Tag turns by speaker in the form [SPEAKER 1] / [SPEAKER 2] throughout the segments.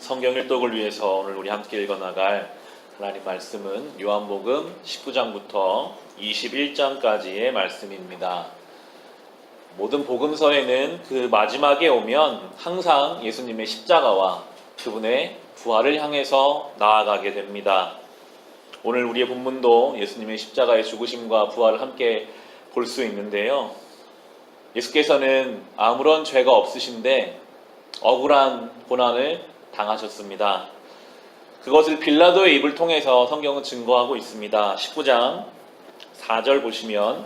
[SPEAKER 1] 성경 일독을 위해서 오늘 우리 함께 읽어나갈 하나님 말씀은 요한복음 19장부터 21장까지의 말씀입니다. 모든 복음서에는 그 마지막에 오면 항상 예수님의 십자가와 그분의 부활을 향해서 나아가게 됩니다. 오늘 우리의 본문도 예수님의 십자가의 죽으심과 부활을 함께 볼 수 있는데요. 예수께서는 아무런 죄가 없으신데 억울한 고난을 당하셨습니다. 그것을 빌라도의 입을 통해서 성경은 증거하고 있습니다. 19장 4절 보시면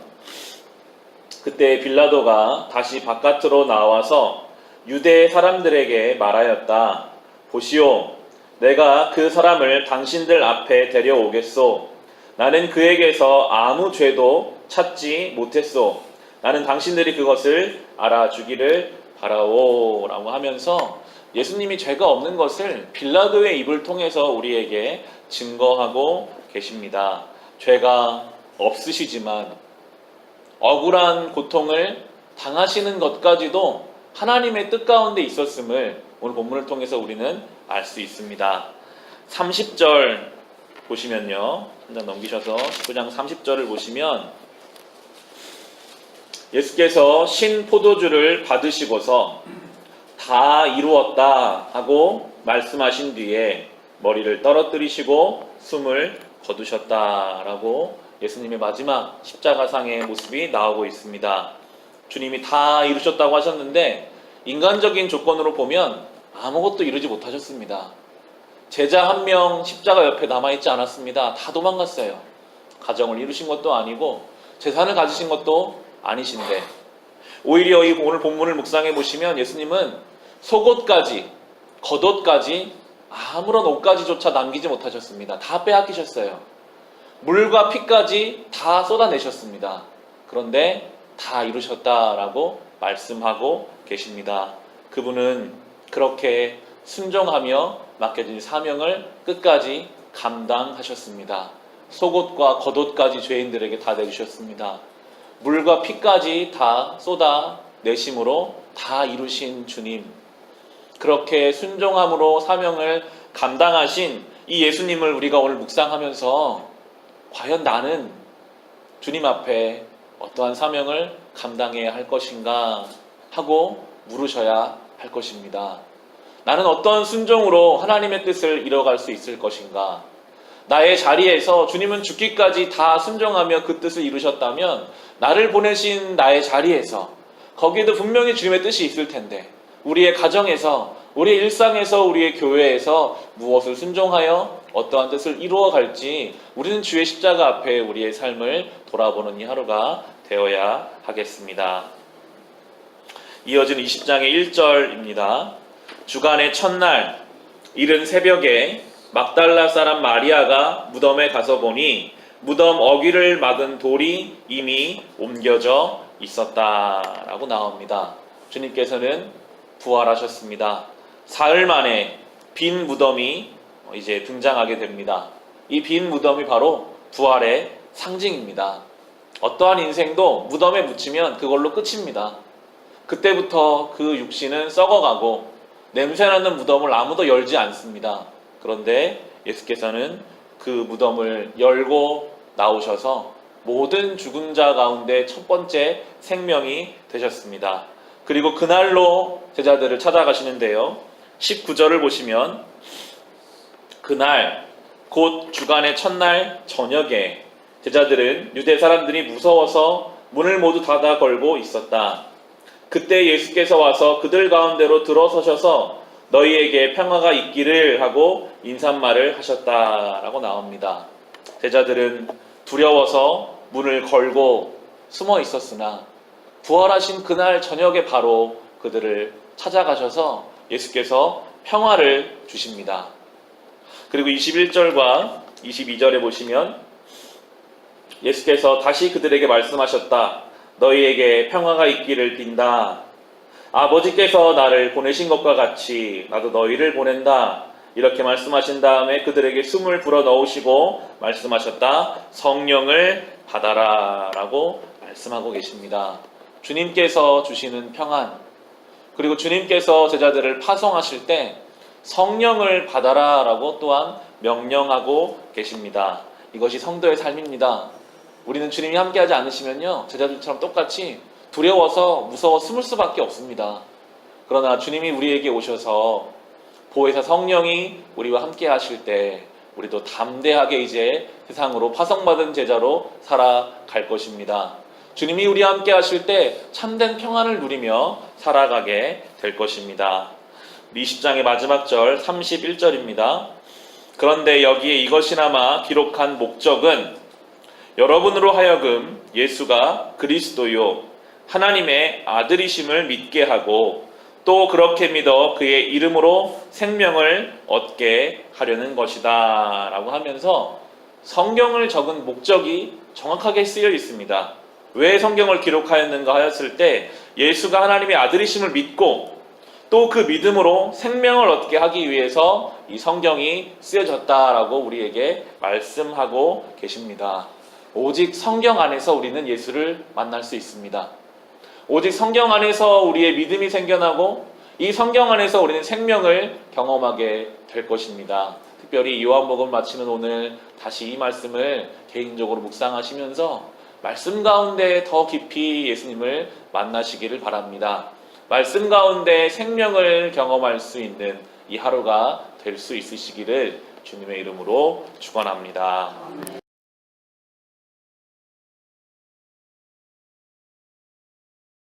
[SPEAKER 1] 그때 빌라도가 다시 바깥으로 나와서 유대 사람들에게 말하였다. 보시오, 내가 그 사람을 당신들 앞에 데려오겠소. 나는 그에게서 아무 죄도 찾지 못했소. 나는 당신들이 그것을 알아주기를 바라오 라고 하면서 예수님이 죄가 없는 것을 빌라도의 입을 통해서 우리에게 증거하고 계십니다. 죄가 없으시지만 억울한 고통을 당하시는 것까지도 하나님의 뜻 가운데 있었음을 오늘 본문을 통해서 우리는 알 수 있습니다. 30절 보시면요. 한 장 넘기셔서 19장 30절을 보시면 예수께서 신 포도주를 받으시고서 다 이루었다 하고 말씀하신 뒤에 머리를 떨어뜨리시고 숨을 거두셨다라고 예수님의 마지막 십자가상의 모습이 나오고 있습니다. 주님이 다 이루셨다고 하셨는데 인간적인 조건으로 보면 아무것도 이루지 못하셨습니다. 제자 한 명 십자가 옆에 남아있지 않았습니다. 다 도망갔어요. 가정을 이루신 것도 아니고 재산을 가지신 것도 아니신데 오히려 이 오늘 본문을 묵상해 보시면 예수님은 속옷까지 겉옷까지 아무런 옷가지조차 남기지 못하셨습니다. 다 빼앗기셨어요. 물과 피까지 다 쏟아내셨습니다. 그런데 다 이루셨다라고 말씀하고 계십니다. 그분은 그렇게 순종하며 맡겨진 사명을 끝까지 감당하셨습니다. 속옷과 겉옷까지 죄인들에게 다 내주셨습니다. 물과 피까지 다 쏟아내심으로 다 이루신 주님, 그렇게 순종함으로 사명을 감당하신 이 예수님을 우리가 오늘 묵상하면서 과연 나는 주님 앞에 어떠한 사명을 감당해야 할 것인가 하고 물으셔야 할 것입니다. 나는 어떤 순종으로 하나님의 뜻을 이뤄갈 수 있을 것인가? 나의 자리에서 주님은 죽기까지 다 순종하며 그 뜻을 이루셨다면 나를 보내신 나의 자리에서 거기에도 분명히 주님의 뜻이 있을 텐데 우리의 가정에서 우리의 일상에서 우리의 교회에서 무엇을 순종하여 어떠한 뜻을 이루어 갈지 우리는 주의 십자가 앞에 우리의 삶을 돌아보는 이 하루가 되어야 하겠습니다. 이어지는 20장의 1절입니다. 주간의 첫날 이른 새벽에 막달라 사람 마리아가 무덤에 가서 보니 무덤 어귀를 막은 돌이 이미 옮겨져 있었다라고 나옵니다. 주님께서는 부활하셨습니다. 사흘 만에 빈 무덤이 이제 등장하게 됩니다. 이 빈 무덤이 바로 부활의 상징입니다. 어떠한 인생도 무덤에 묻히면 그걸로 끝입니다. 그때부터 그 육신은 썩어가고 냄새나는 무덤을 아무도 열지 않습니다. 그런데 예수께서는 그 무덤을 열고 나오셔서 모든 죽은 자 가운데 첫 번째 생명이 되셨습니다. 그리고 그날로 제자들을 찾아가시는데요. 19절을 보시면 그날 곧 주간의 첫날 저녁에 제자들은 유대 사람들이 무서워서 문을 모두 닫아 걸고 있었다. 그때 예수께서 와서 그들 가운데로 들어서셔서 너희에게 평화가 있기를 하고 인사말을 하셨다라고 나옵니다. 제자들은 두려워서 문을 걸고 숨어 있었으나 부활하신 그날 저녁에 바로 그들을 찾아가셔서 예수께서 평화를 주십니다. 그리고 21절과 22절에 보시면 예수께서 다시 그들에게 말씀하셨다. 너희에게 평화가 있기를 빈다. 아버지께서 나를 보내신 것과 같이 나도 너희를 보낸다. 이렇게 말씀하신 다음에 그들에게 숨을 불어넣으시고 말씀하셨다. 성령을 받아라 라고 말씀하고 계십니다. 주님께서 주시는 평안, 그리고 주님께서 제자들을 파송하실 때 성령을 받아라 라고 또한 명령하고 계십니다. 이것이 성도의 삶입니다. 우리는 주님이 함께하지 않으시면요, 제자들처럼 똑같이 두려워서 무서워 숨을 수밖에 없습니다. 그러나 주님이 우리에게 오셔서 보혜사 성령이 우리와 함께 하실 때 우리도 담대하게 이제 세상으로 파송받은 제자로 살아갈 것입니다. 주님이 우리와 함께 하실 때 참된 평안을 누리며 살아가게 될 것입니다. 20장의 마지막 절 31절입니다. 그런데 여기에 이것이나마 기록한 목적은 여러분으로 하여금 예수가 그리스도요 하나님의 아들이심을 믿게 하고 또 그렇게 믿어 그의 이름으로 생명을 얻게 하려는 것이다 라고 하면서 성경을 적은 목적이 정확하게 쓰여 있습니다. 왜 성경을 기록하였는가 하였을 때 예수가 하나님의 아들이심을 믿고 또 그 믿음으로 생명을 얻게 하기 위해서 이 성경이 쓰여졌다라고 우리에게 말씀하고 계십니다. 오직 성경 안에서 우리는 예수를 만날 수 있습니다. 오직 성경 안에서 우리의 믿음이 생겨나고 이 성경 안에서 우리는 생명을 경험하게 될 것입니다. 특별히 요한복음 마치는 오늘 다시 이 말씀을 개인적으로 묵상하시면서 말씀 가운데 더 깊이 예수님을 만나시기를 바랍니다. 말씀 가운데 생명을 경험할 수 있는 이 하루가 될 수 있으시기를 주님의 이름으로 축원합니다.